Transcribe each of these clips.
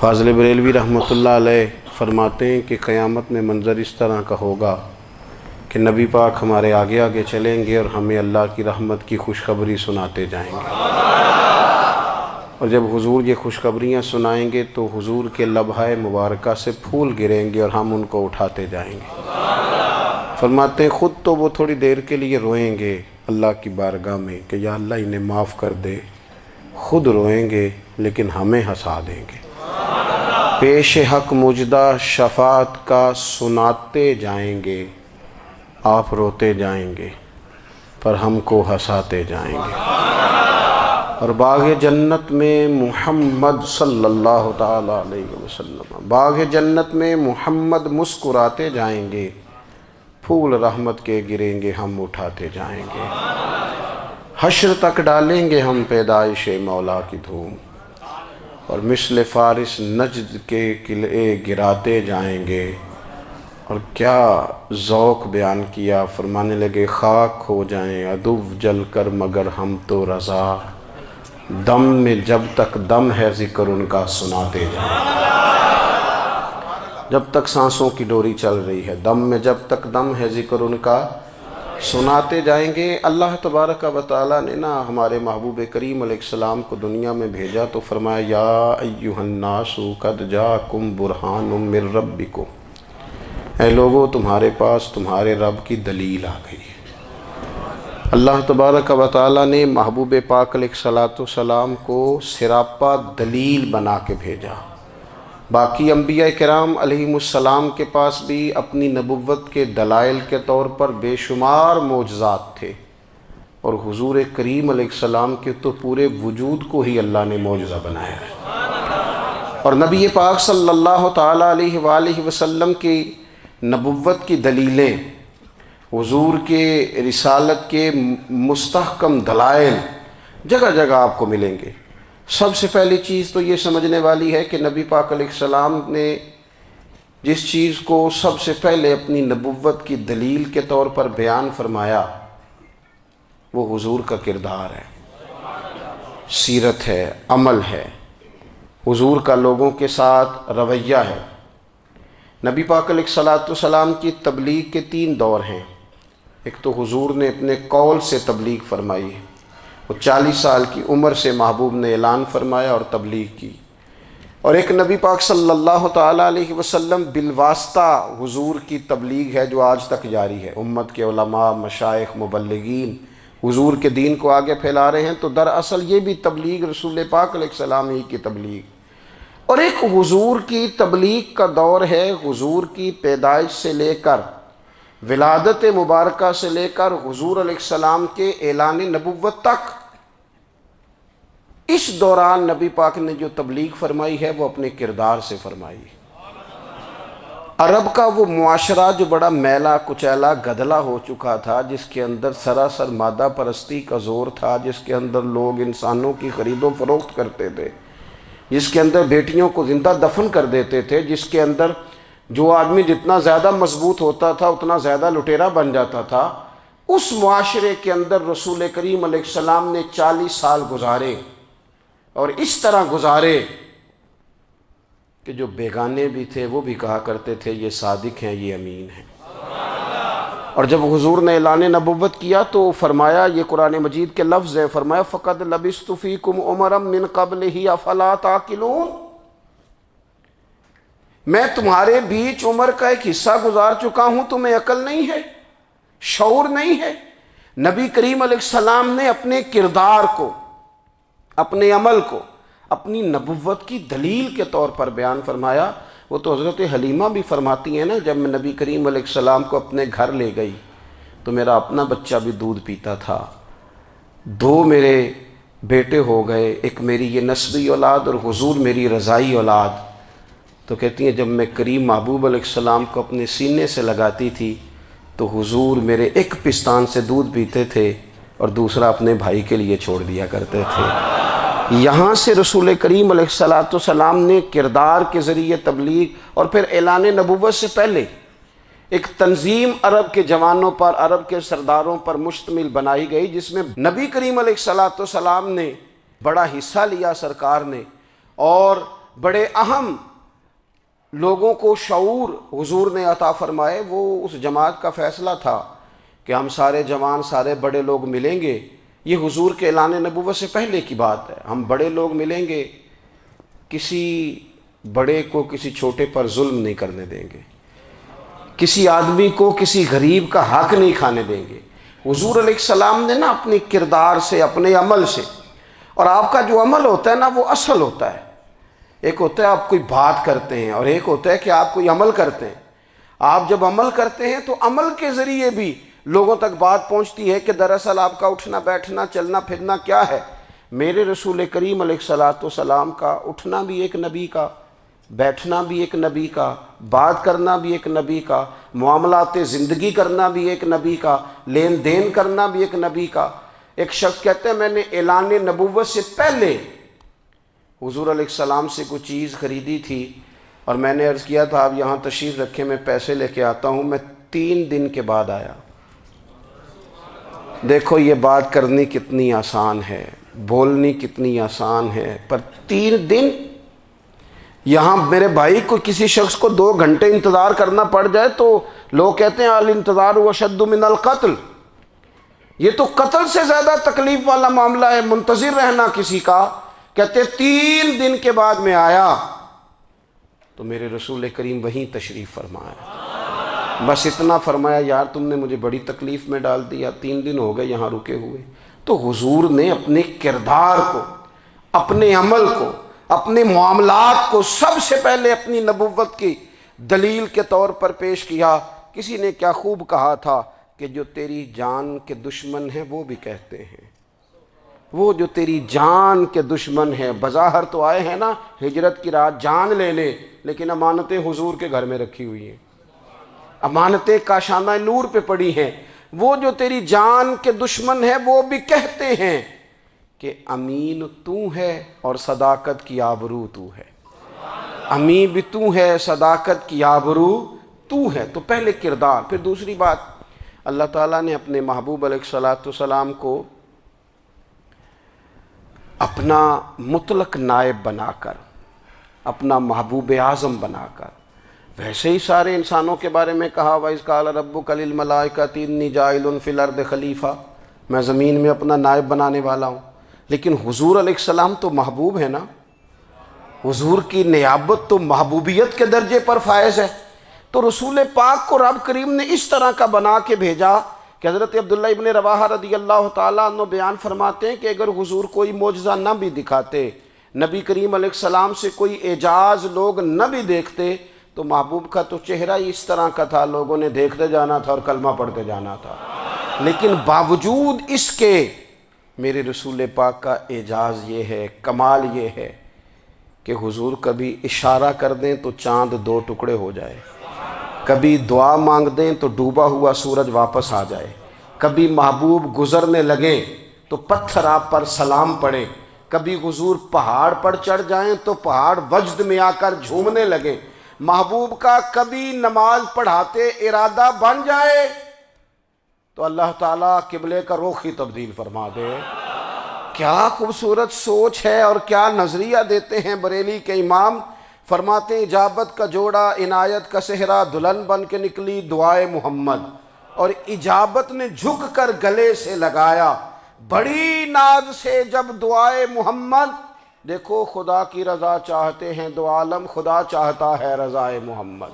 فاضل بریلوی رحمۃ اللہ علیہ فرماتے ہیں کہ قیامت میں منظر اس طرح کا ہوگا کہ نبی پاک ہمارے آگے آگے چلیں گے اور ہمیں اللہ کی رحمت کی خوشخبری سناتے جائیں گے، اور جب حضور یہ خوشخبریاں سنائیں گے تو حضور کے لبہائے مبارکہ سے پھول گریں گے اور ہم ان کو اٹھاتے جائیں گے۔ فرماتے ہیں خود تو وہ تھوڑی دیر کے لیے روئیں گے اللہ کی بارگاہ میں کہ یا اللہ انہیں معاف کر دے، خود روئیں گے لیکن ہمیں ہنسا دیں گے۔ پیش حق مجدہ شفاعت کا سناتے جائیں گے، آپ روتے جائیں گے پر ہم کو ہنساتے جائیں گے، اور باغ جنت میں محمد صلی اللہ تعالی علیہ وسلم، باغ جنت میں محمد مسکراتے جائیں گے، پھول رحمت کے گریں گے ہم اٹھاتے جائیں گے، حشر تک ڈالیں گے ہم پیدائش مولا کی دھوم، اور مثل فارس نجد کے قلعے گراتے جائیں گے۔ اور کیا ذوق بیان کیا، فرمانے لگے خاک ہو جائیں عدو جل کر مگر ہم تو رضا، دم میں جب تک دم ہے ذکر ان کا سناتے جائیں گے۔ جب تک سانسوں کی ڈوری چل رہی ہے، دم میں جب تک دم ہے ذکر ان کا سناتے جائیں گے۔ اللہ تبارک و تعالیٰ نے ہمارے محبوب کریم علیہ السلام کو دنیا میں بھیجا تو فرمایا یا ایھا الناس قد جاءکم برہان من ربکم، اے لوگو تمہارے پاس تمہارے رب کی دلیل آ گئی ہے۔ اللہ تبارک و تعالیٰ نے محبوب پاک علیہ السلام کو سراپا دلیل بنا کے بھیجا۔ باقی انبیاء کرام علیہم السلام کے پاس بھی اپنی نبوت کے دلائل کے طور پر بے شمار معجزات تھے، اور حضور کریم علیہ السلام کے تو پورے وجود کو ہی اللہ نے معجزہ بنایا ہے۔ اور نبی پاک صلی اللہ تعالیٰ علیہ وآلہ وسلم کی نبوت کی دلیلیں، حضور کے رسالت کے مستحکم دلائل جگہ جگہ آپ کو ملیں گے۔ سب سے پہلی چیز تو یہ سمجھنے والی ہے کہ نبی پاک علیہ السلام نے جس چیز کو سب سے پہلے اپنی نبوت کی دلیل کے طور پر بیان فرمایا وہ حضور کا کردار ہے، سیرت ہے، عمل ہے، حضور کا لوگوں کے ساتھ رویہ ہے۔ نبی پاک علیہ السلام کی تبلیغ کے 3 دور ہیں۔ ایک تو حضور نے اپنے قول سے تبلیغ فرمائی، وہ 40 سال کی عمر سے محبوب نے اعلان فرمایا اور تبلیغ کی، اور ایک نبی پاک صلی اللہ تعالیٰ علیہ وسلم بالواسطہ حضور کی تبلیغ ہے جو آج تک جاری ہے۔ امت کے علماء، مشائخ، مبلغین حضور کے دین کو آگے پھیلا رہے ہیں، تو دراصل یہ بھی تبلیغ رسول پاک علیہ السلام ہی کی تبلیغ۔ اور ایک حضور کی تبلیغ کا دور ہے، حضور کی پیدائش سے لے کر ولادت مبارکہ سے لے کر حضور علیہ السلام کے اعلان نبوت تک۔ اس دوران نبی پاک نے جو تبلیغ فرمائی ہے وہ اپنے کردار سے فرمائی ہے۔ عرب کا وہ معاشرہ جو بڑا میلا کچیلا گدلا ہو چکا تھا، جس کے اندر سراسر مادہ پرستی کا زور تھا، جس کے اندر لوگ انسانوں کی خرید و فروخت کرتے تھے، جس کے اندر بیٹیوں کو زندہ دفن کر دیتے تھے، جس کے اندر جو آدمی جتنا زیادہ مضبوط ہوتا تھا اتنا زیادہ لٹیرا بن جاتا تھا، اس معاشرے کے اندر رسول کریم علیہ السلام نے 40 سال گزارے، اور اس طرح گزارے کہ جو بیگانے بھی تھے وہ بھی کہا کرتے تھے یہ صادق ہیں، یہ امین ہیں۔ اور جب حضور نے اعلان نبوت کیا تو فرمایا، یہ قرآن مجید کے لفظ ہے، فرمایا فَقَدْ لَبِثْتُ فِيكُمْ عُمَرًا مِّن قَبْلِهِ أَفَلَا تَعْقِلُونَ، میں تمہارے بیچ عمر کا ایک حصہ گزار چکا ہوں، تمہیں عقل نہیں ہے، شعور نہیں ہے۔ نبی کریم علیہ السلام نے اپنے کردار کو، اپنے عمل کو اپنی نبوت کی دلیل کے طور پر بیان فرمایا۔ وہ تو حضرت حلیمہ بھی فرماتی ہیں نا، جب میں نبی کریم علیہ السلام کو اپنے گھر لے گئی تو میرا اپنا بچہ بھی دودھ پیتا تھا، 2 میرے بیٹے ہو گئے، ایک میری یہ نسبی اولاد اور حضور میری رضائی اولاد۔ تو کہتی ہیں جب میں کریم محبوب علیہ السلام کو اپنے سینے سے لگاتی تھی تو حضور میرے ایک پستان سے دودھ پیتے تھے اور دوسرا اپنے بھائی کے لیے چھوڑ دیا کرتے تھے۔ یہاں سے رسول کریم علیہ السلام نے کردار کے ذریعے تبلیغ، اور پھر اعلان نبوت سے پہلے ایک تنظیم عرب کے جوانوں پر، عرب کے سرداروں پر مشتمل بنائی گئی، جس میں نبی کریم علیہ السلام نے بڑا حصہ لیا سرکار نے، اور بڑے اہم لوگوں کو شعور حضور نے عطا فرمائے، وہ اس جماعت کا فیصلہ تھا کہ ہم سارے جوان، سارے بڑے لوگ ملیں گے۔ یہ حضور کے اعلان نبوت سے پہلے کی بات ہے، ہم بڑے لوگ ملیں گے، کسی بڑے کو کسی چھوٹے پر ظلم نہیں کرنے دیں گے، کسی آدمی کو کسی غریب کا حق نہیں کھانے دیں گے۔ حضور علیہ السلام نے نا اپنے کردار سے، اپنے عمل سے، اور آپ کا جو عمل ہوتا ہے نا وہ اصل ہوتا ہے۔ ایک ہوتا ہے آپ کوئی بات کرتے ہیں اور ایک ہوتا ہے کہ آپ کوئی عمل کرتے ہیں۔ آپ جب عمل کرتے ہیں تو عمل کے ذریعے بھی لوگوں تک بات پہنچتی ہے کہ دراصل آپ کا اٹھنا بیٹھنا چلنا پھرنا کیا ہے۔ میرے رسول کریم علیہ الصلاۃ والسلام کا اٹھنا بھی ایک نبی کا، بیٹھنا بھی ایک نبی کا، بات کرنا بھی ایک نبی کا، معاملات زندگی کرنا بھی ایک نبی کا، لین دین کرنا بھی ایک نبی کا۔ ایک شخص کہتے ہیں میں نے اعلان نبوت سے پہلے حضور علیہ السلام سے کوئی چیز خریدی تھی اور میں نے عرض کیا تھا آپ یہاں تشریف رکھیں، میں پیسے لے کے آتا ہوں، میں 3 دن کے بعد آیا۔ دیکھو یہ بات کرنی کتنی آسان ہے، بولنی کتنی آسان ہے، پر 3 دن یہاں میرے بھائی کو کسی شخص کو 2 گھنٹے انتظار کرنا پڑ جائے تو لوگ کہتے ہیں الانتظار اشد من القتل، یہ تو قتل سے زیادہ تکلیف والا معاملہ ہے منتظر رہنا کسی کا۔ کہتے 3 دن کے بعد میں آیا تو میرے رسول کریم وہیں تشریف فرمایا، بس اتنا فرمایا یار تم نے مجھے بڑی تکلیف میں ڈال دیا، 3 دن ہو گئے یہاں رکے ہوئے۔ تو حضور نے اپنے کردار کو، اپنے عمل کو، اپنے معاملات کو سب سے پہلے اپنی نبوت کی دلیل کے طور پر پیش کیا۔ کسی نے کیا خوب کہا تھا کہ جو تیری جان کے دشمن ہیں وہ بھی کہتے ہیں، وہ جو تیری جان کے دشمن ہیں، بظاہر تو آئے ہیں نا ہجرت کی رات جان لے لے، لیکن امانتیں حضور کے گھر میں رکھی ہوئی ہیں، امانتیں کاشانہ نور پہ پڑی ہیں۔ وہ جو تیری جان کے دشمن ہیں وہ بھی کہتے ہیں کہ امین تو ہے اور صداقت کی آبرو تو ہے، امین بھی تو ہے، صداقت کی آبرو تو ہے۔ تو پہلے کردار، پھر دوسری بات، اللہ تعالیٰ نے اپنے محبوب علیہ الصلاۃ والسلام کو اپنا مطلق نائب بنا کر، اپنا محبوب اعظم بنا کر، ویسے ہی سارے انسانوں کے بارے میں کہا وَإِذْ قَالَ رَبُّكَ لِلْمَلَائِكَةِ إِنِّي جَاعِلٌ فِي الْأَرْضِ خلیفہ، میں زمین میں اپنا نائب بنانے والا ہوں۔ لیکن حضور علیہ السلام تو محبوب ہے نا، حضور کی نیابت تو محبوبیت کے درجے پر فائز ہے۔ تو رسول پاک کو رب کریم نے اس طرح کا بنا کے بھیجا کہ حضرت عبداللہ ابن رواحہ رضی اللہ تعالیٰ عنہ بیان فرماتے ہیں کہ اگر حضور کوئی معجزہ نہ بھی دکھاتے، نبی کریم علیہ السلام سے کوئی اعجاز لوگ نہ بھی دیکھتے، تو محبوب کا تو چہرہ ہی اس طرح کا تھا، لوگوں نے دیکھتے جانا تھا اور کلمہ پڑھتے جانا تھا۔ لیکن باوجود اس کے میرے رسول پاک کا اعجاز یہ ہے، کمال یہ ہے کہ حضور کبھی اشارہ کر دیں تو چاند 2 ٹکڑے ہو جائے، کبھی دعا مانگ دیں تو ڈوبا ہوا سورج واپس آ جائے، کبھی محبوب گزرنے لگیں تو پتھر آپ پر سلام پڑے، کبھی حضور پہاڑ پر چڑھ جائیں تو پہاڑ وجد میں آ کر جھومنے لگیں، محبوب کا کبھی نماز پڑھاتے ارادہ بن جائے تو اللہ تعالیٰ قبلے کا رخ ہی تبدیل فرما دے۔ کیا خوبصورت سوچ ہے اور کیا نظریہ دیتے ہیں بریلی کے امام، فرماتے ہیں اجابت کا جوڑا عنایت کا صحرا دلہن بن کے نکلی دعائے محمد، اور اجابت نے جھک کر گلے سے لگایا بڑی ناز سے جب دعائے محمد۔ دیکھو خدا کی رضا چاہتے ہیں دو عالم، خدا چاہتا ہے رضائے محمد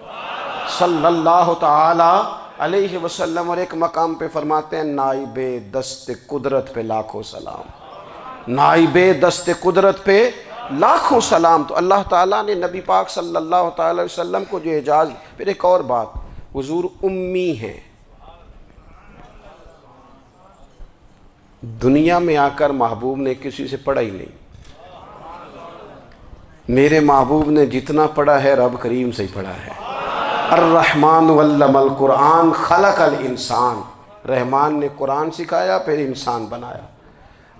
صلی اللہ تعالی علیہ وسلم۔ اور ایک مقام پہ فرماتے ہیں نائب دست قدرت پہ لاکھوں سلام، نائب دست قدرت پہ لاکھوں سلام۔ تو اللہ تعالیٰ نے نبی پاک صلی اللہ تعالی علیہ وسلم کو جو اعجاز۔ پھر ایک اور بات، حضور امی ہیں، دنیا میں آ کر محبوب نے کسی سے پڑھا ہی نہیں، میرے محبوب نے جتنا پڑھا ہے رب کریم سے ہی پڑھا ہے۔ الرحمن علم القرآن خلق الانسان، رحمان نے قرآن سکھایا پھر انسان بنایا۔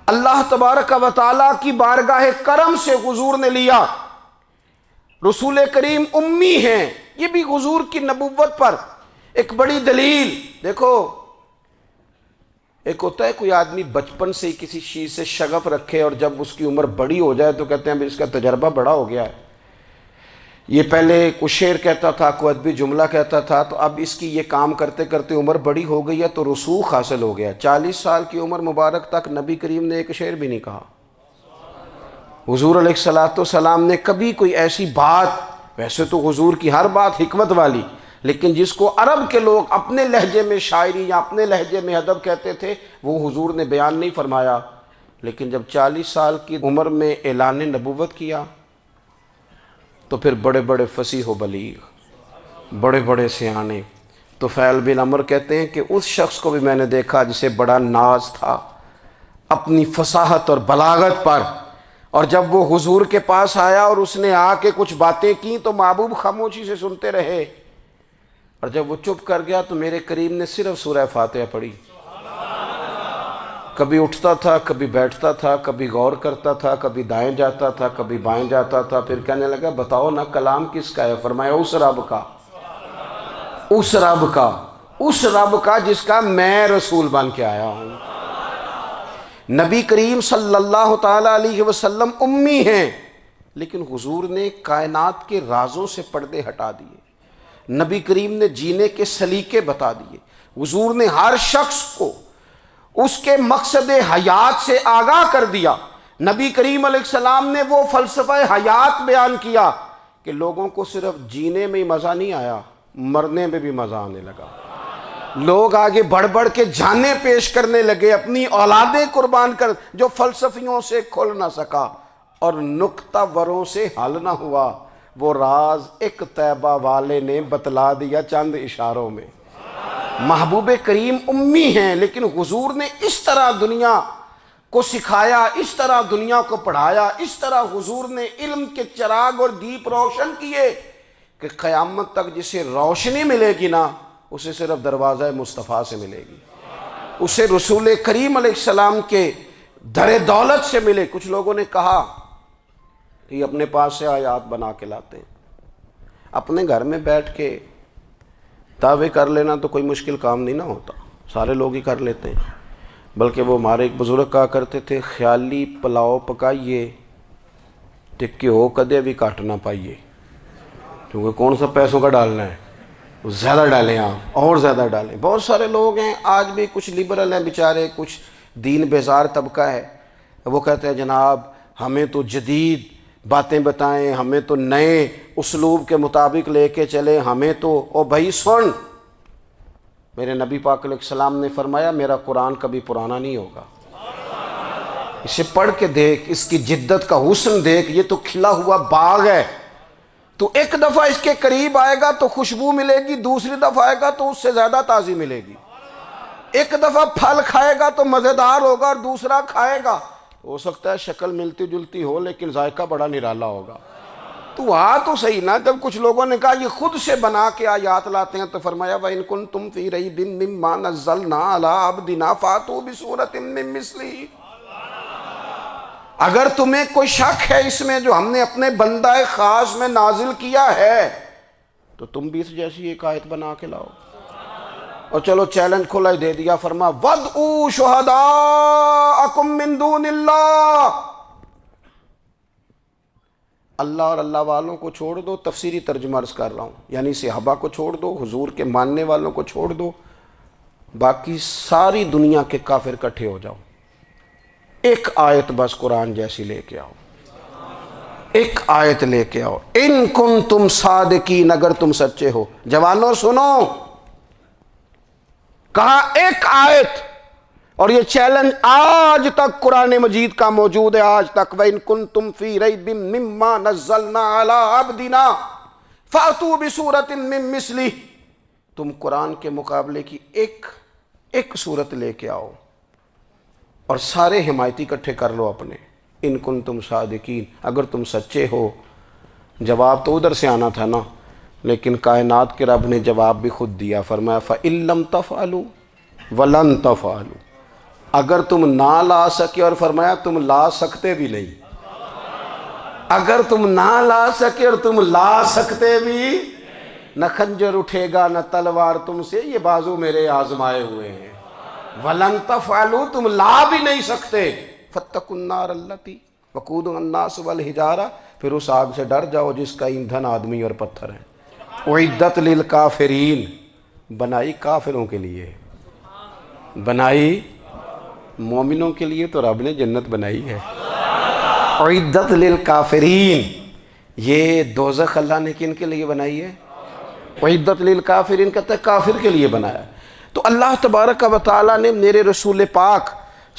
اللہ تبارک و تعالیٰ کی بارگاہ کرم سے حضور نے لیا۔ رسول کریم امی ہیں، یہ بھی حضور کی نبوت پر ایک بڑی دلیل۔ دیکھو ایک ہوتا ہے کوئی آدمی بچپن سے ہی کسی چیز سے شغف رکھے اور جب اس کی عمر بڑی ہو جائے تو کہتے ہیں اس کا تجربہ بڑا ہو گیا ہے، یہ پہلے کچھ شعر کہتا تھا، کوئی ادبی جملہ کہتا تھا، تو اب اس کی یہ کام کرتے کرتے عمر بڑی ہو گئی ہے تو رسوخ حاصل ہو گیا۔ 40 سال کی عمر مبارک تک نبی کریم نے ایک شعر بھی نہیں کہا۔ حضور علیہ الصلوۃ والسلام نے کبھی کوئی ایسی بات، ویسے تو حضور کی ہر بات حکمت والی، لیکن جس کو عرب کے لوگ اپنے لہجے میں شاعری یا اپنے لہجے میں ادب کہتے تھے، وہ حضور نے بیان نہیں فرمایا۔ لیکن جب 40 سال کی عمر میں اعلان نبوت کیا تو پھر بڑے بڑے فصیح و بلیغ، بڑے بڑے سیانے طفیل بن عمر کہتے ہیں کہ اس شخص کو بھی میں نے دیکھا جسے بڑا ناز تھا اپنی فصاحت اور بلاغت پر، اور جب وہ حضور کے پاس آیا اور اس نے آ کے کچھ باتیں کی تو محبوب خاموشی سے سنتے رہے، اور جب وہ چپ کر گیا تو میرے کریم نے صرف سورہ فاتحہ پڑھی۔ کبھی اٹھتا تھا، کبھی بیٹھتا تھا، کبھی غور کرتا تھا، کبھی دائیں جاتا تھا، کبھی بائیں جاتا تھا، پھر کہنے لگا بتاؤ نا کلام کس کا ہے؟ فرمایا اس رب کا، اس رب کا، اس رب کا جس کا میں رسول بن کے آیا ہوں۔ نبی کریم صلی اللہ تعالیٰ علیہ وسلم امی ہیں، لیکن حضور نے کائنات کے رازوں سے پردے ہٹا دیے، نبی کریم نے جینے کے سلیقے بتا دیے، حضور نے ہر شخص کو اس کے مقصد حیات سے آگاہ کر دیا۔ نبی کریم علیہ السلام نے وہ فلسفہ حیات بیان کیا کہ لوگوں کو صرف جینے میں ہی مزہ نہیں آیا، مرنے میں بھی مزہ آنے لگا۔ لوگ آگے بڑھ بڑھ کے جانیں پیش کرنے لگے، اپنی اولادیں قربان کر، جو فلسفیوں سے کھل نہ سکا اور نکتہ وروں سے حل نہ ہوا، وہ راز ایک طیبہ والے نے بتلا دیا چند اشاروں میں۔ محبوب کریم امی ہیں، لیکن حضور نے اس طرح دنیا کو سکھایا، اس طرح دنیا کو پڑھایا، اس طرح حضور نے علم کے چراغ اور دیپ روشن کیے کہ قیامت تک جسے روشنی ملے گی نا، اسے صرف دروازہ مصطفیٰ سے ملے گی، اسے رسول کریم علیہ السلام کے در دولت سے ملے۔ کچھ لوگوں نے کہا کہ یہ اپنے پاس سے آیات بنا کے لاتے ہیں، اپنے گھر میں بیٹھ کے دعوے کر لینا تو کوئی مشکل کام نہیں نہ ہوتا، سارے لوگ ہی کر لیتے ہیں۔ بلکہ وہ ہمارے ایک بزرگ کہا کرتے تھے، خیالی پلاؤ پکائیے تے گھیو کدے بھی کٹ نہ پائیے، کیونکہ کون سا پیسوں کا ڈالنا ہے، زیادہ ڈالیں آپ، اور زیادہ ڈالیں۔ بہت سارے لوگ ہیں آج بھی، کچھ لبرل ہیں بیچارے، کچھ دین بیزار طبقہ ہے، وہ کہتے ہیں جناب ہمیں تو جدید باتیں بتائیں، ہمیں تو نئے اسلوب کے مطابق لے کے چلیں، ہمیں تو او بھائی سن، میرے نبی پاک علیہ السلام نے فرمایا میرا قرآن کبھی پرانا نہیں ہوگا، اسے پڑھ کے دیکھ، اس کی جدت کا حسن دیکھ، یہ تو کھلا ہوا باغ ہے، تو ایک دفعہ اس کے قریب آئے گا تو خوشبو ملے گی، دوسری دفعہ آئے گا تو اس سے زیادہ تازی ملے گی، ایک دفعہ پھل کھائے گا تو مزیدار ہوگا اور دوسرا کھائے گا ہو سکتا ہے شکل ملتی جلتی ہو لیکن ذائقہ بڑا نرالا ہوگا۔ تو تو صحیح نا، جب کچھ لوگوں نے کہا یہ خود سے بنا کے آیات لاتے ہیں تو فرمایا وَإِن كُنتُمْ فِي رَيْبٍ مِّمَّا نَزَّلْنَا عَلَىٰ عَبْدِنَا فَأْتُوا بِسُورَةٍ مِّن مِّثْلِهِ، اگر تمہیں کوئی شک ہے اس میں جو ہم نے اپنے بندہ خاص میں نازل کیا ہے تو تم بھی اس جیسی ایک آیت بنا کے لاؤ۔ اور چلو چیلنج کھلا ہی دے دیا، فرما وَادْعُوا شُهَدَاءَكُم مِّن دُونِ اللَّهِ، اللہ اور اللہ والوں کو چھوڑ دو، تفسیری ترجمہ عرض کر رہا ہوں، یعنی صحابہ کو چھوڑ دو، حضور کے ماننے والوں کو چھوڑ دو، باقی ساری دنیا کے کافر کٹھے ہو جاؤ، ایک آیت بس قرآن جیسی لے کے آؤ، ایک آیت لے کے آؤ، ان کنتم صادقین، اگر تم سچے ہو۔ جوانوں سنو، کہا ایک آیت، اور یہ چیلنج آج تک قرآن مجید کا موجود ہے، آج تک وَإِن كُنتُمْ فِي رَيْبٍ مِّمَّا نَزَّلْنَا عَلَىٰ عَبْدِنَا فَأْتُوا بِسُورَةٍ مِّن مِّثْلِهِ، تم قرآن کے مقابلے کی ایک صورت لے کے آؤ اور سارے حمایتی اکٹھے کر لو اپنے، ان کنتم صادقین، اگر تم سچے ہو۔ جواب تو ادھر سے آنا تھا نا، لیکن کائنات کے رب نے جواب بھی خود دیا، فرمایا فَإِن لَّمْ تَفْعَلُوا وَلَن تَفْعَلُوا، اگر تم نہ لا سکے، اور فرمایا تم لا سکتے بھی نہیں، اگر تم نہ لا سکے اور تم لا سکتے بھی، نہ خنجر اٹھے گا نہ تلوار تم سے، یہ بازو میرے آزمائے ہوئے ہیں، وَلَن تَفْعَلُوا، تم لا بھی نہیں سکتے، فَاتَّقُوا النَّارَ الَّتِي وَقُودُهَا النَّاسُ وَالْحِجَارَةُ، پھر اس آگ سے ڈر جاؤ جس کا ایندھن آدمی اور پتھر ہے۔ اعدت للکافرین، بنائی کافروں کے لیے، بنائی مومنوں کے لیے تو رب نے جنت بنائی ہے۔ اعدت للکافرین، یہ دوزخ اللہ نے کن کے لیے بنائی ہے؟ اعدت للکافرین کہتا ہے کافر کے لیے بنایا۔ تو اللہ تبارک و تعالیٰ نے میرے رسول پاک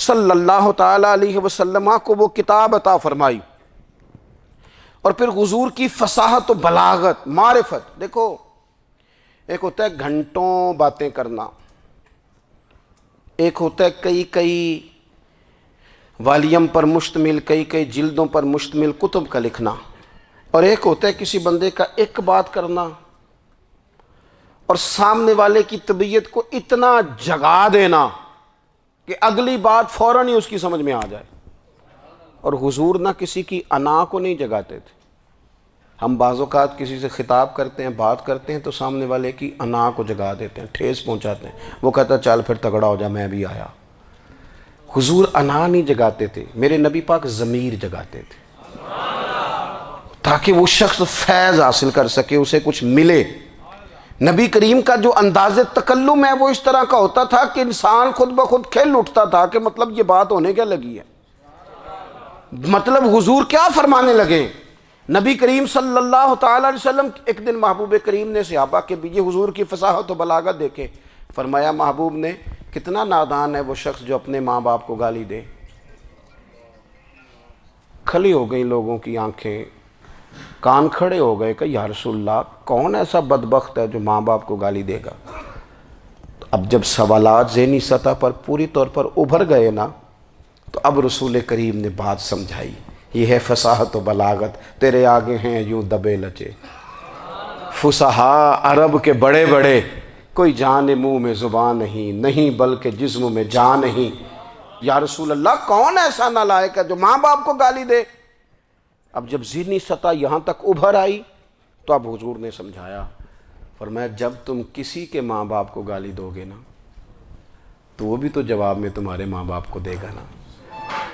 صلی اللہ تعالیٰ علیہ وسلم کو وہ کتاب عطا فرمائی، اور پھر حضور کی فصاحت و بلاغت، معرفت۔ دیکھو ایک ہوتا ہے گھنٹوں باتیں کرنا، ایک ہوتا ہے کئی کئی والیم پر مشتمل، کئی جلدوں پر مشتمل کتب کا لکھنا، اور ایک ہوتا ہے کسی بندے کا ایک بات کرنا اور سامنے والے کی طبیعت کو اتنا جگا دینا کہ اگلی بات فوراً ہی اس کی سمجھ میں آ جائے۔ اور حضور نہ کسی کی انا کو نہیں جگاتے تھے۔ ہم بعض اوقات کسی سے خطاب کرتے ہیں، بات کرتے ہیں تو سامنے والے کی انا کو جگا دیتے ہیں، ٹھیس پہنچاتے ہیں، وہ کہتا ہے چل پھر تگڑا ہو جا میں بھی آیا۔ حضور انا نہیں جگاتے تھے، میرے نبی پاک ضمیر جگاتے تھے تاکہ وہ شخص فیض حاصل کر سکے، اسے کچھ ملے۔ نبی کریم کا جو انداز تکلم ہے وہ اس طرح کا ہوتا تھا کہ انسان خود بخود کھل اٹھتا تھا کہ مطلب یہ بات ہونے کیا لگی ہے، مطلب حضور کیا فرمانے لگے۔ نبی کریم صلی اللہ تعالی علیہ وسلم، ایک دن محبوب کریم نے صحابہ کے بیچ حضور کی فصاحت و بلاغت دیکھے، فرمایا محبوب نے کتنا نادان ہے وہ شخص جو اپنے ماں باپ کو گالی دے۔ کھلی ہو گئی لوگوں کی آنکھیں، کان کھڑے ہو گئے کہ یا رسول اللہ کون ایسا بدبخت ہے جو ماں باپ کو گالی دے گا۔ اب جب سوالات ذہنی سطح پر پوری طور پر ابھر گئے نا، تو اب رسول کریم نے بات سمجھائی۔ یہ ہے فصاحت و بلاغت، تیرے آگے ہیں یوں دبے لچے فصحاء عرب کے بڑے بڑے، کوئی جان منہ میں زبان نہیں بلکہ جسم میں جان نہیں۔ یا رسول اللہ کون ایسا نالائق ہے جو ماں باپ کو گالی دے۔ اب جب ذہنی سطح یہاں تک ابھر آئی تو اب حضور نے سمجھایا، فرمایا جب تم کسی کے ماں باپ کو گالی دو گے نا تو وہ بھی تو جواب میں تمہارے ماں باپ کو دے گا نا،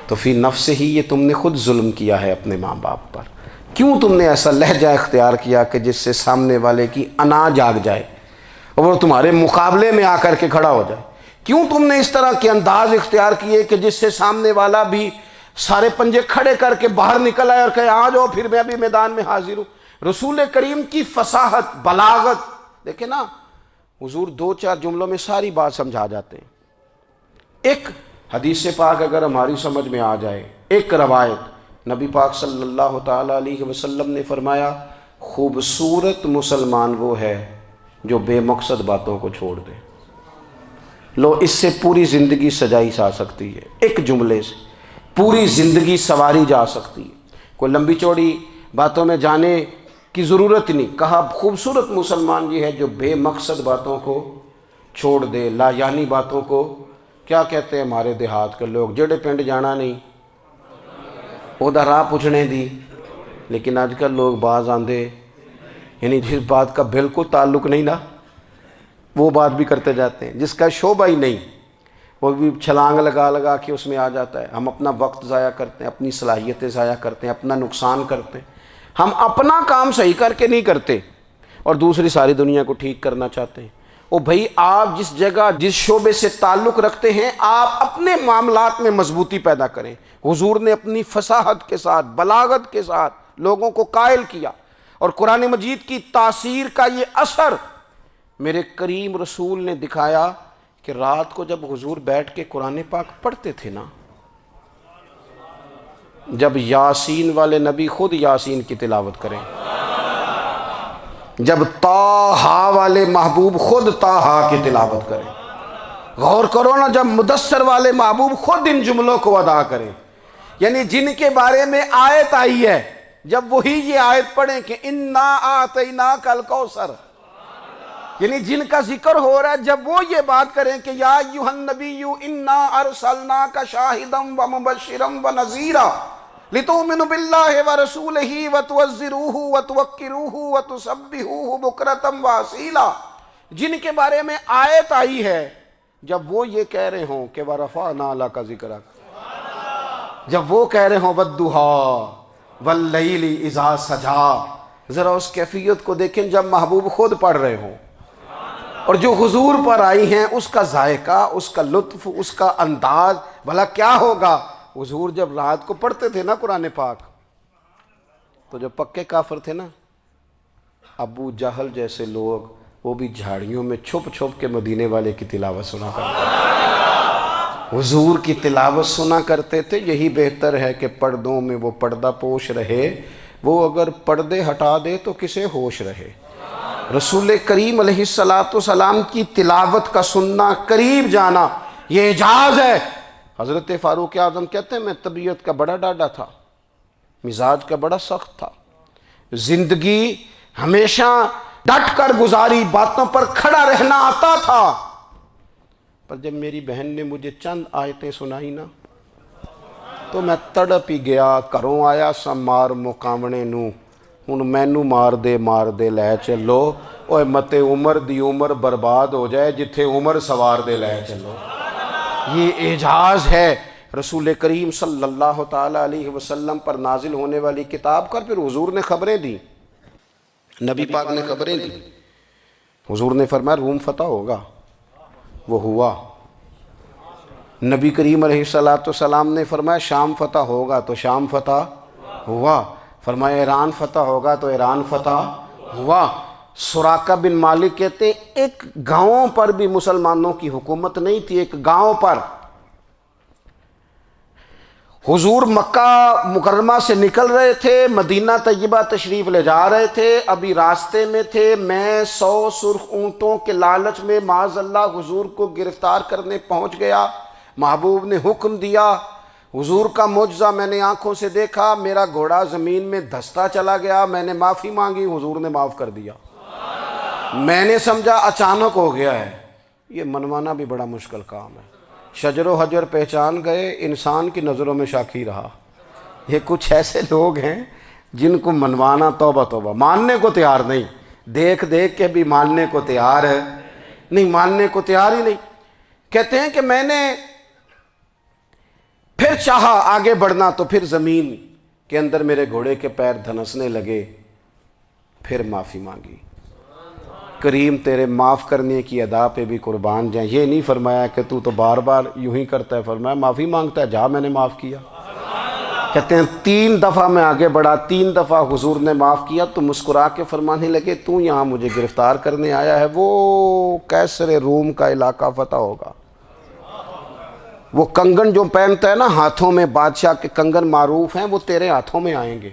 تو فی نفس ہی یہ تم نے خود ظلم کیا ہے اپنے ماں باپ پر۔ کیوں تم نے ایسا لہجہ اختیار کیا کہ جس سے سامنے والے کی انا جاگ جائے اور وہ تمہارے مقابلے میں آ کر کے کھڑا ہو جائے؟ کیوں تم نے اس طرح کے انداز اختیار کیے کہ جس سے سامنے والا بھی سارے پنجے کھڑے کر کے باہر نکل آئے اور کہے آ جاؤ پھر میں بھی میدان میں حاضر ہوں۔ رسول کریم کی فصاحت، بلاغت دیکھیں نا، حضور دو چار جملوں میں ساری بات سمجھا جاتے ہیں۔ ایک حدیث پاک اگر ہماری سمجھ میں آ جائے، ایک روایت نبی پاک صلی اللہ تعالیٰ علیہ وسلم نے فرمایا خوبصورت مسلمان وہ ہے جو بے مقصد باتوں کو چھوڑ دے۔ لو اس سے پوری زندگی سجائی جا سکتی ہے، ایک جملے سے پوری زندگی سواری جا سکتی ہے، کوئی لمبی چوڑی باتوں میں جانے کی ضرورت نہیں۔ کہا خوبصورت مسلمان یہ ہے جو بے مقصد باتوں کو چھوڑ دے، لا یعنی باتوں کو، کیا کہتے ہیں ہمارے دیہات کے لوگ، جڑے پنڈ جانا نہیں ادھر راہ پوچھنے دی۔ لیکن آج کل لوگ باز آندے، یعنی جس بات کا بالکل تعلق نہیں نا وہ بات بھی کرتے جاتے ہیں، جس کا شعبہ ہی نہیں وہ بھی چھلانگ لگا کے اس میں آ جاتا ہے۔ ہم اپنا وقت ضائع کرتے ہیں، اپنی صلاحیتیں ضائع کرتے ہیں، اپنا نقصان کرتے ہیں۔ ہم اپنا کام صحیح کر کے نہیں کرتے اور دوسری ساری دنیا کو ٹھیک کرنا چاہتے ہیں۔ او بھائی آپ جس جگہ جس شعبے سے تعلق رکھتے ہیں آپ اپنے معاملات میں مضبوطی پیدا کریں۔ حضور نے اپنی فصاحت کے ساتھ، بلاغت کے ساتھ لوگوں کو قائل کیا، اور قرآن مجید کی تاثیر کا یہ اثر میرے کریم رسول نے دکھایا کہ رات کو جب حضور بیٹھ کے قرآن پاک پڑھتے تھے نا، جب یاسین والے نبی خود یاسین کی تلاوت کریں، جب طٰہٰ والے محبوب خود طٰہٰ کی تلاوت کریں، غور کرو نا، جب مدثر والے محبوب خود ان جملوں کو ادا کریں، یعنی جن کے بارے میں آیت آئی ہے جب وہی یہ آیت پڑھیں کہ اِنَّا أَعْطَيْنَاكَ الْكَوْثَرَ، یعنی جن کا ذکر ہو رہا ہے جب وہ یہ بات کریں کہ یا ایھا النبی انا ارسلناک شاہدا ومبشرا ونذیرا لتؤمنوا باللہ ورسولہ وتعزروہ وتوقروہ وتسبحوہ بکرۃ واصیلا، جن کے بارے میں آیت آئی ہے جب وہ یہ کہہ رہے ہوں کہ ورفعنا لک ذکرک، جب وہ کہہ رہے ہوں والضحیٰ واللیل اذا سجا، ذرا اس کیفیت کو دیکھیں جب محبوب خود پڑھ رہے ہوں، اور جو حضور پر آئی ہیں اس کا ذائقہ، اس کا لطف، اس کا انداز بھلا کیا ہوگا۔ حضور جب رات کو پڑھتے تھے نا قرآن پاک، تو جو پکے کافر تھے نا، ابو جہل جیسے لوگ، وہ بھی جھاڑیوں میں چھپ چھپ کے مدینے والے کی تلاوت سنا کرتے تھے، حضور کی تلاوت سنا کرتے تھے۔ یہی بہتر ہے کہ پردوں میں وہ پردہ پوش رہے، وہ اگر پردے ہٹا دے تو کسے ہوش رہے۔ رسول کریم علیہ السلام کی تلاوت کا سننا، قریب جانا، یہ اعجاز ہے۔ حضرت فاروق اعظم کہتے ہیں میں طبیعت کا بڑا ڈاڈا تھا، مزاج کا بڑا سخت تھا، زندگی ہمیشہ ڈٹ کر گزاری، باتوں پر کھڑا رہنا آتا تھا، پر جب میری بہن نے مجھے چند آیتیں سنائی نا تو میں تڑپ ہی گیا۔ کروں آیا سا مار مقامنے نو، ہن مینو مار دے لے چلو، اوے متے عمر دی عمر برباد ہو جائے جتھے عمر سوار دے لے چلو۔ یہ اعجاز ہے رسول کریم صلی اللہ تعالیٰ علیہ وسلم پر نازل ہونے والی کتاب کا۔ پھر حضور نے خبریں دی، نبی پاک نے خبریں دی۔ حضور نے فرمایا روم فتح ہوگا، وہ ہوا۔ نبی کریم علیہ السلام نے فرمایا شام فتح ہوگا، تو شام فتح ہوا۔ فرمایا ایران فتح ہوگا، تو ایران فتح ہوا۔ سراقہ بن مالک کہتے ہیں ایک گاؤں پر بھی مسلمانوں کی حکومت نہیں تھی، ایک گاؤں پر۔ حضور مکہ مکرمہ سے نکل رہے تھے، مدینہ طیبہ تشریف لے جا رہے تھے، ابھی راستے میں تھے، میں 100 سرخ اونٹوں کے لالچ میں معاذ اللہ حضور کو گرفتار کرنے پہنچ گیا۔ محبوب نے حکم دیا، حضور کا معجزہ میں نے آنکھوں سے دیکھا، میرا گھوڑا زمین میں دھستا چلا گیا، میں نے معافی مانگی، حضور نے معاف کر دیا۔ میں نے سمجھا اچانک ہو گیا ہے۔ یہ منوانا بھی بڑا مشکل کام ہے۔ شجر و حجر پہچان گئے، انسان کی نظروں میں شاکی رہا۔ یہ کچھ ایسے لوگ ہیں جن کو منوانا توبہ توبہ، ماننے کو تیار نہیں، دیکھ دیکھ کے بھی ماننے کو تیار ہے نہیں، ماننے کو تیار ہی نہیں۔ کہتے ہیں کہ میں نے پھر چاہا آگے بڑھنا، تو پھر زمین کے اندر میرے گھوڑے کے پیر دھنسنے لگے، پھر معافی مانگی۔ کریم تیرے معاف کرنے کی ادا پہ بھی قربان جائیں۔ یہ نہیں فرمایا کہ تو بار بار یوں ہی کرتا ہے، فرمایا معافی مانگتا ہے، جا میں نے معاف کیا۔ کہتے ہیں 3 دفعہ میں آگے بڑھا، 3 دفعہ حضور نے معاف کیا تو مسکرا کے فرمانے لگے تو یہاں مجھے گرفتار کرنے آیا ہے، وہ کیسر روم کا علاقہ فتح ہوگا۔ وہ کنگن جو پہنتا ہے نا ہاتھوں میں، بادشاہ کے کنگن معروف ہیں، وہ تیرے ہاتھوں میں آئیں گے۔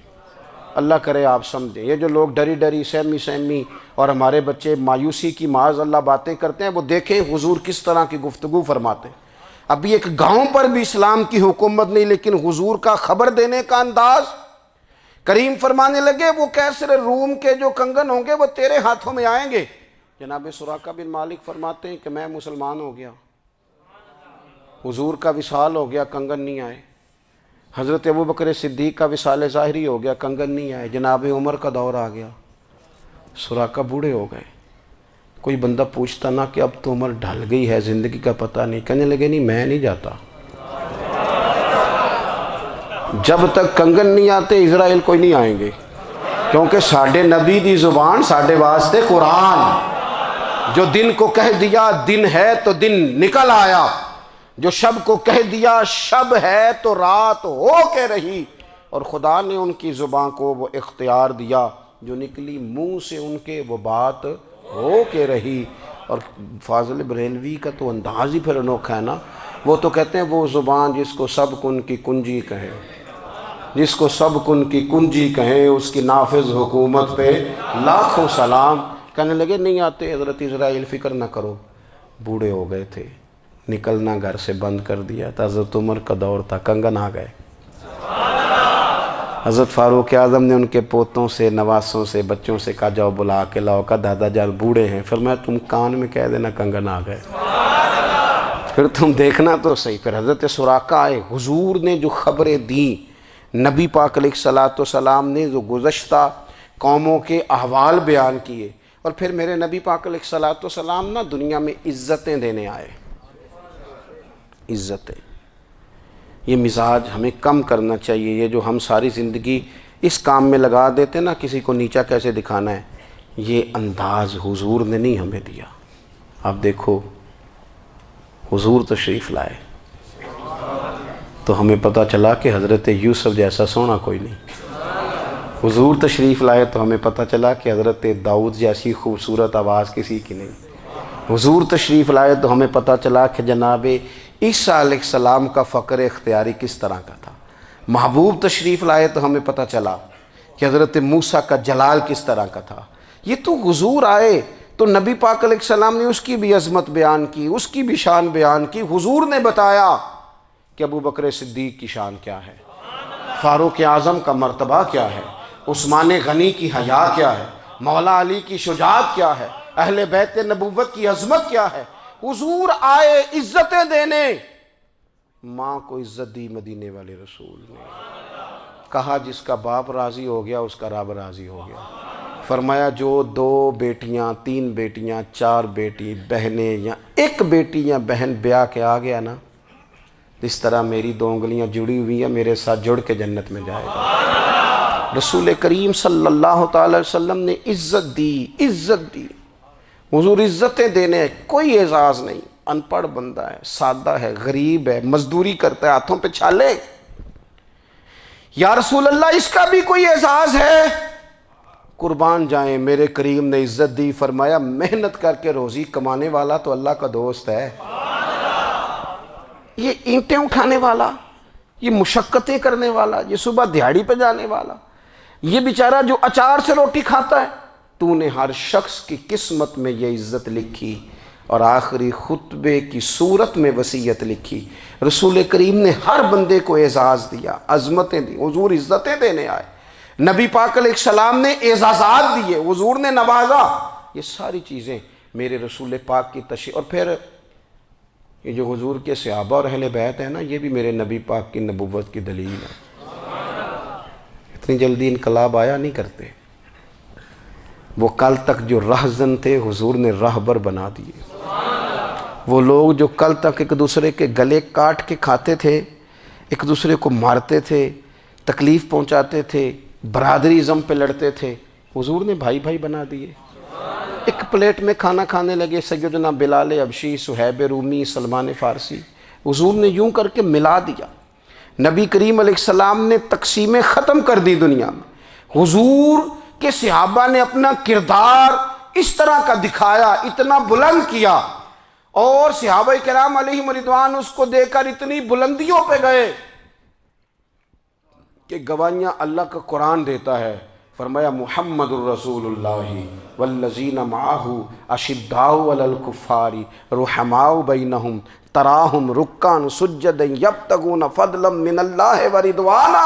اللہ کرے آپ سمجھیں۔ یہ جو لوگ ڈری ڈری سہمی اور ہمارے بچے مایوسی کی معاذ اللہ باتیں کرتے ہیں، وہ دیکھیں حضور کس طرح کی گفتگو فرماتے ہیں۔ ابھی ایک گاؤں پر بھی اسلام کی حکومت نہیں، لیکن حضور کا خبر دینے کا انداز۔ کریم فرمانے لگے وہ کیسر روم کے جو کنگن ہوں گے وہ تیرے ہاتھوں میں آئیں گے۔ جناب سراقہ بن مالک فرماتے ہیں کہ میں مسلمان ہو گیا، حضور کا وصال ہو گیا، کنگن نہیں آئے۔ حضرت ابوبکر صدیق کا وصال ظاہری ہو گیا، کنگن نہیں آئے۔ جناب عمر کا دور آ گیا، سراقہ بوڑھے ہو گئے۔ کوئی بندہ پوچھتا نا کہ اب تو عمر ڈھل گئی ہے، زندگی کا پتہ نہیں، کہنے لگے نہیں میں نہیں جاتا، جب تک کنگن نہیں آتے اسرائیل کوئی نہیں آئیں گے، کیونکہ ساڈے نبی دی زبان ساڈے واسطے قرآن۔ جو دن کو کہہ دیا دن ہے تو دن نکل آیا، جو شب کو کہہ دیا شب ہے تو رات ہو کے رہی، اور خدا نے ان کی زبان کو وہ اختیار دیا، جو نکلی منہ سے ان کے وہ بات ہو کے رہی۔ اور فاضل بریلوی کا تو انداز ہی پھر انوکھا ہے نا، وہ تو کہتے ہیں وہ زبان جس کو سب کن کی کنجی کہیں، جس کو سب کن کی کنجی کہیں، اس کی نافذ حکومت پہ لاکھوں سلام۔ کہنے لگے نہیں آتے حضرت اسرائیل، فکر نہ کرو، بوڑھے ہو گئے تھے، نکلنا گھر سے بند کر دیا تھا، حضرت عمر کا دور تھا، کنگن آ گئے۔ حضرت فاروق اعظم نے ان کے پوتوں سے، نواسوں سے، بچوں سے کہا جاؤ بلا کے لاؤ، کہا دادا جان بوڑھے ہیں، فرمایا تم کان میں کہہ دینا کنگن آ گئے، پھر تم دیکھنا تو صحیح۔ پھر حضرت سراقہ آئے، حضور نے جو خبریں دیں، نبی پاک علیہ السلام نے جو گزشتہ قوموں کے احوال بیان کیے، اور پھر میرے نبی پاک علیہ السلام نا دنیا میں عزتیں دینے آئے، عزتیں۔ یہ مزاج ہمیں کم کرنا چاہیے، یہ جو ہم ساری زندگی اس کام میں لگا دیتے نا، کسی کو نیچا کیسے دکھانا ہے، یہ انداز حضور نے نہیں ہمیں دیا۔ اب دیکھو حضور تشریف لائے تو ہمیں پتہ چلا کہ حضرت یوسف جیسا سونا کوئی نہیں، حضور تشریف لائے تو ہمیں پتہ چلا کہ حضرت داؤد جیسی خوبصورت آواز کسی کی نہیں، حضور تشریف لائے تو ہمیں پتہ چلا کہ جناب عیسیٰ علیہ السلام کا فقر اختیاری کس طرح کا تھا، محبوب تشریف لائے تو ہمیں پتہ چلا کہ حضرت موسیٰ کا جلال کس طرح کا تھا۔ یہ تو حضور آئے تو نبی پاک علیہ السلام نے اس کی بھی عظمت بیان کی، اس کی بھی شان بیان کی، حضور نے بتایا کہ ابو بکر صدیق کی شان کیا ہے، فاروق اعظم کا مرتبہ کیا ہے، عثمان غنی کی حیا کیا ہے، مولا علی کی شجاعت کیا ہے، اہل بیت نبوت کی عظمت کیا ہے۔ حضور آئے عزتیں دینے، ماں کو عزت دی مدینے والے رسول نے، کہا جس کا باپ راضی ہو گیا اس کا رب راضی ہو گیا۔ فرمایا جو 2 بیٹیاں 3 بیٹیاں 4 بیٹی بہنیں یا 1 بیٹی یا بہن بیاہ کے آ گیا نا، اس طرح میری 2 انگلیاں جڑی ہوئی ہیں، میرے ساتھ جڑ کے جنت میں جائے گا۔ رسول کریم صلی اللہ تعالی وسلم نے عزت دی۔ حضور عزتیں دینے، کوئی اعزاز نہیں، ان پڑھ بندہ ہے، سادہ ہے، غریب ہے، مزدوری کرتا ہے، ہاتھوں پہ چھالے، یا رسول اللہ اس کا بھی کوئی اعزاز ہے؟ قربان جائیں، میرے کریم نے عزت دی، فرمایا محنت کر کے روزی کمانے والا تو اللہ کا دوست ہے، یہ اینٹیں اٹھانے والا، یہ مشقتیں کرنے والا، یہ صبح دیہڑی پہ جانے والا، یہ بیچارہ جو اچار سے روٹی کھاتا ہے، تو نے ہر شخص کی قسمت میں یہ عزت لکھی اور آخری خطبے کی صورت میں وصیت لکھی۔ رسول کریم نے ہر بندے کو اعزاز دیا، عظمتیں دی، حضور عزتیں دینے آئے، نبی پاک علیہ السلام نے اعزازات دیے، حضور نے نوازا، یہ ساری چیزیں میرے رسول پاک کی تشریف۔ اور پھر یہ جو حضور کے صحابہ اور اہل بیت ہیں نا، یہ بھی میرے نبی پاک کی نبوت کی دلیل ہے۔ اتنی جلدی انقلاب آیا نہیں کرتے، وہ کل تک جو رہزن تھے حضور نے راہبر بنا دیے، وہ لوگ جو کل تک ایک دوسرے کے گلے کاٹ کے کھاتے تھے، ایک دوسرے کو مارتے تھے، تکلیف پہنچاتے تھے، برادری ازم پہ لڑتے تھے، حضور نے بھائی بھائی بنا دیے۔ ایک پلیٹ میں کھانا کھانے لگے، سیدنا بلال حبشی، صہیب رومی، سلمان فارسی، حضور نے یوں کر کے ملا دیا۔ نبی کریم علیہ السلام نے تقسیمیں ختم کر دی دنیا میں، حضور کہ صحابہ نے اپنا کردار اس طرح کا دکھایا، اتنا بلند کیا، اور صحابہ کرام علیہم رضوان اس کو دیکھ کر اتنی بلندیوں پہ گئے کہ گواہیاں اللہ کا قرآن دیتا ہے۔ فرمایا محمد الرسول اللہ والذین معہ اشداء علی الکفار رحماء بینہم تراہم رکعا سجدا یبتغون فضلا من اللہ ورضوانا۔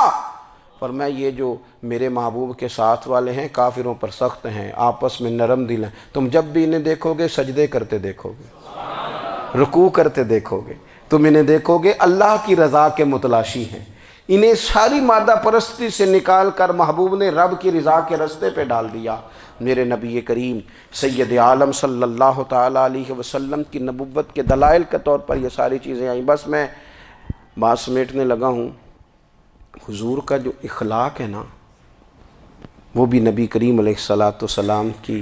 فرمایا یہ جو میرے محبوب کے ساتھ والے ہیں کافروں پر سخت ہیں، آپس میں نرم دل ہیں، تم جب بھی انہیں دیکھو گے سجدے کرتے دیکھو گے، رکوع کرتے دیکھو گے، تم انہیں دیکھو گے اللہ کی رضا کے متلاشی ہیں۔ انہیں ساری مادہ پرستی سے نکال کر محبوب نے رب کی رضا کے رستے پہ ڈال دیا۔ میرے نبی کریم سید عالم صلی اللہ تعالیٰ علیہ وسلم کی نبوت کے دلائل کے طور پر یہ ساری چیزیں آئیں۔ بس میں بات سمیٹنے لگا ہوں۔ حضور کا جو اخلاق ہے نا، وہ بھی نبی کریم علیہ السلام کی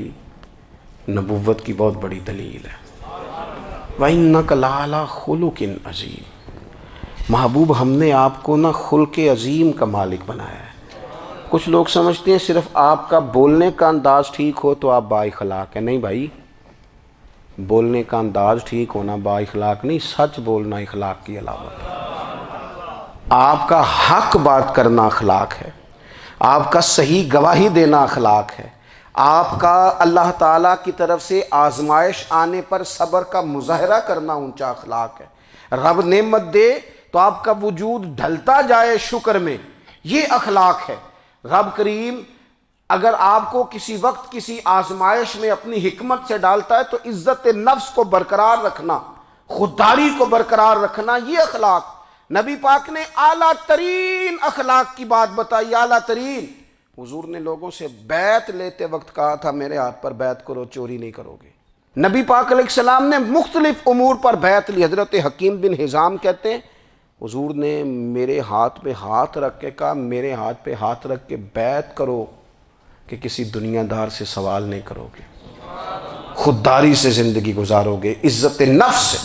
نبوت کی بہت بڑی دلیل ہے۔ وَإِنَّكَ لَعَلَىٰ خُلُقٍ عَظِيمٍ۔ محبوب ہم نے آپ کو نا خلق عظیم کا مالک بنایا ہے۔ کچھ لوگ سمجھتے ہیں صرف آپ کا بولنے کا انداز ٹھیک ہو تو آپ با اخلاق ہیں۔ نہیں بھائی، بولنے کا انداز ٹھیک ہونا با اخلاق نہیں، سچ بولنا اخلاق کی علامت ہے۔ آپ کا حق بات کرنا اخلاق ہے، آپ کا صحیح گواہی دینا اخلاق ہے، آپ کا اللہ تعالیٰ کی طرف سے آزمائش آنے پر صبر کا مظاہرہ کرنا اونچا اخلاق ہے۔ رب نعمت دے تو آپ کا وجود ڈھلتا جائے شکر میں، یہ اخلاق ہے۔ رب کریم اگر آپ کو کسی وقت کسی آزمائش میں اپنی حکمت سے ڈالتا ہے تو عزت نفس کو برقرار رکھنا، خودداری کو برقرار رکھنا، یہ اخلاق۔ نبی پاک نے اعلیٰ ترین اخلاق کی بات بتائی، اعلیٰ ترین۔ حضور نے لوگوں سے بیعت لیتے وقت کہا تھا میرے ہاتھ پر بیعت کرو، چوری نہیں کرو گے۔ نبی پاک علیہ السلام نے مختلف امور پر بیعت لی۔ حضرت حکیم بن حزام کہتے ہیں حضور نے میرے ہاتھ پہ ہاتھ رکھ کے کہا میرے ہاتھ پہ ہاتھ رکھ کے بیعت کرو کہ کسی دنیا دار سے سوال نہیں کرو گے، خودداری سے زندگی گزارو گے، عزت نفس سے،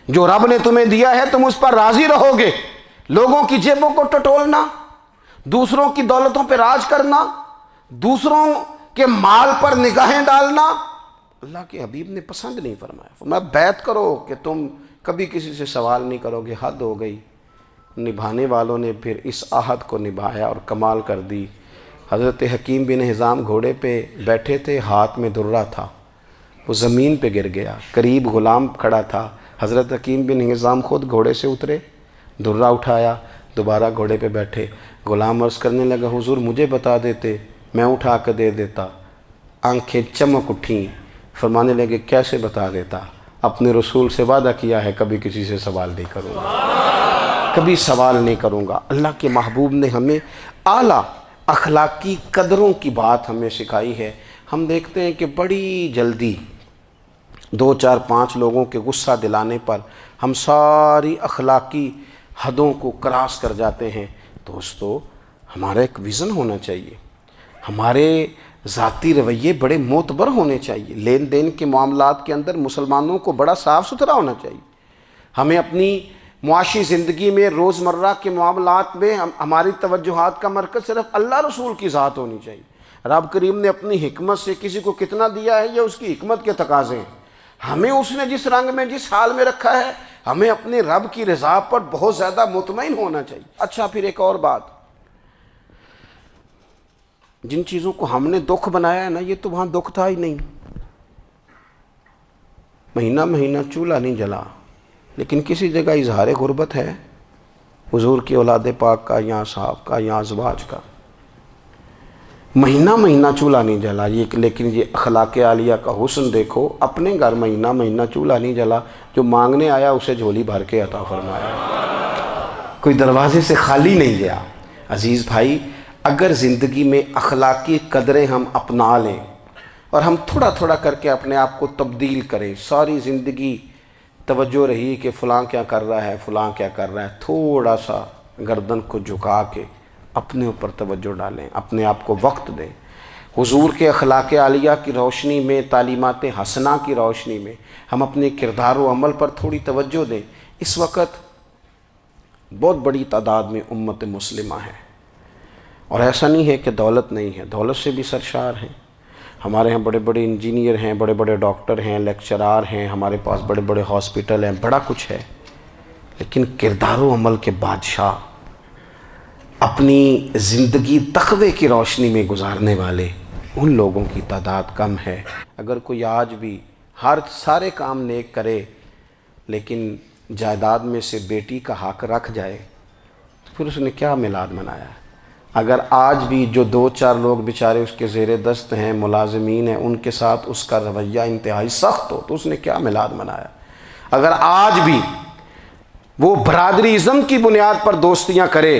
جو رب نے تمہیں دیا ہے تم اس پر راضی رہو گے، لوگوں کی جیبوں کو ٹٹولنا، دوسروں کی دولتوں پہ راج کرنا، دوسروں کے مال پر نگاہیں ڈالنا اللہ کے حبیب نے پسند نہیں فرمایا۔ فرمایا بیعت کرو کہ تم کبھی کسی سے سوال نہیں کرو گے۔ حد ہو گئی، نبھانے والوں نے پھر اس عہد کو نبھایا اور کمال کر دی۔ حضرت حکیم بن حزام گھوڑے پہ بیٹھے تھے، ہاتھ میں درہ تھا، وہ زمین پہ گر گیا، قریب غلام کھڑا تھا، حضرت حکیم بن حزام خود گھوڑے سے اترے، درہ اٹھایا، دوبارہ گھوڑے پہ بیٹھے۔ غلام عرض کرنے لگا حضور مجھے بتا دیتے میں اٹھا کے دے دیتا۔ آنکھیں چمک اٹھیں، فرمانے لگے کیسے بتا دیتا، اپنے رسول سے وعدہ کیا ہے کبھی کسی سے سوال نہیں کروں گا، کبھی سوال نہیں کروں گا۔ اللہ کے محبوب نے ہمیں اعلیٰ اخلاقی قدروں کی بات ہمیں سکھائی ہے۔ ہم دیکھتے ہیں کہ بڑی جلدی 2 4 5 لوگوں کے غصہ دلانے پر ہم ساری اخلاقی حدوں کو کراس کر جاتے ہیں۔ دوستو ہمارا ایک ویژن ہونا چاہیے، ہمارے ذاتی رویے بڑے معتبر ہونے چاہیے، لین دین کے معاملات کے اندر مسلمانوں کو بڑا صاف ستھرا ہونا چاہیے۔ ہمیں اپنی معاشی زندگی میں روزمرہ کے معاملات میں ہماری توجہات کا مرکز صرف اللہ رسول کی ذات ہونی چاہیے۔ رب کریم نے اپنی حکمت سے کسی کو کتنا دیا ہے یہ اس کی حکمت کے تقاضے ہیں، ہمیں اس نے جس رنگ میں جس حال میں رکھا ہے ہمیں اپنے رب کی رضا پر بہت زیادہ مطمئن ہونا چاہیے۔ اچھا پھر ایک اور بات، جن چیزوں کو ہم نے دکھ بنایا ہے نا یہ تو وہاں دکھ تھا ہی نہیں، مہینہ مہینہ چولہا نہیں جلا، لیکن کسی جگہ اظہار غربت ہے حضور کی اولاد پاک کا یا صحاب کا یا ازواج کا، مہینہ مہینہ چولہا نہیں جلا۔ لیکن یہ اخلاق عالیہ کا حسن دیکھو، اپنے گھر مہینہ مہینہ چولہا نہیں جلا، جو مانگنے آیا اسے جھولی بھر کے عطا فرمایا، کوئی دروازے سے خالی نہیں گیا۔ عزیز بھائی اگر زندگی میں اخلاقی قدریں ہم اپنا لیں اور ہم تھوڑا تھوڑا کر کے اپنے آپ کو تبدیل کریں، ساری زندگی توجہ رہی کہ فلاں کیا کر رہا ہے فلاں کیا کر رہا ہے، تھوڑا سا گردن کو جھکا کے اپنے اوپر توجہ ڈالیں، اپنے آپ کو وقت دیں، حضور کے اخلاق عالیہ کی روشنی میں، تعلیمات حسنہ کی روشنی میں ہم اپنے کردار و عمل پر تھوڑی توجہ دیں۔ اس وقت بہت بڑی تعداد میں امت مسلمہ ہے، اور ایسا نہیں ہے کہ دولت نہیں ہے، دولت سے بھی سرشار ہیں، ہمارے ہاں بڑے بڑے انجینئر ہیں، بڑے بڑے ڈاکٹر ہیں، لیکچرار ہیں، ہمارے پاس بڑے بڑے ہاسپٹل ہیں، بڑا کچھ ہے، لیکن کردار و عمل کے بادشاہ، اپنی زندگی تقوی کی روشنی میں گزارنے والے ان لوگوں کی تعداد کم ہے۔ اگر کوئی آج بھی سارے کام نیک کرے لیکن جائیداد میں سے بیٹی کا حق رکھ جائے تو پھر اس نے کیا میلاد منایا ہے؟ اگر آج بھی جو 2 4 لوگ بیچارے اس کے زیر دست ہیں، ملازمین ہیں، ان کے ساتھ اس کا رویہ انتہائی سخت ہو تو اس نے کیا میلاد منایا؟ اگر آج بھی وہ برادری ازم کی بنیاد پر دوستیاں کرے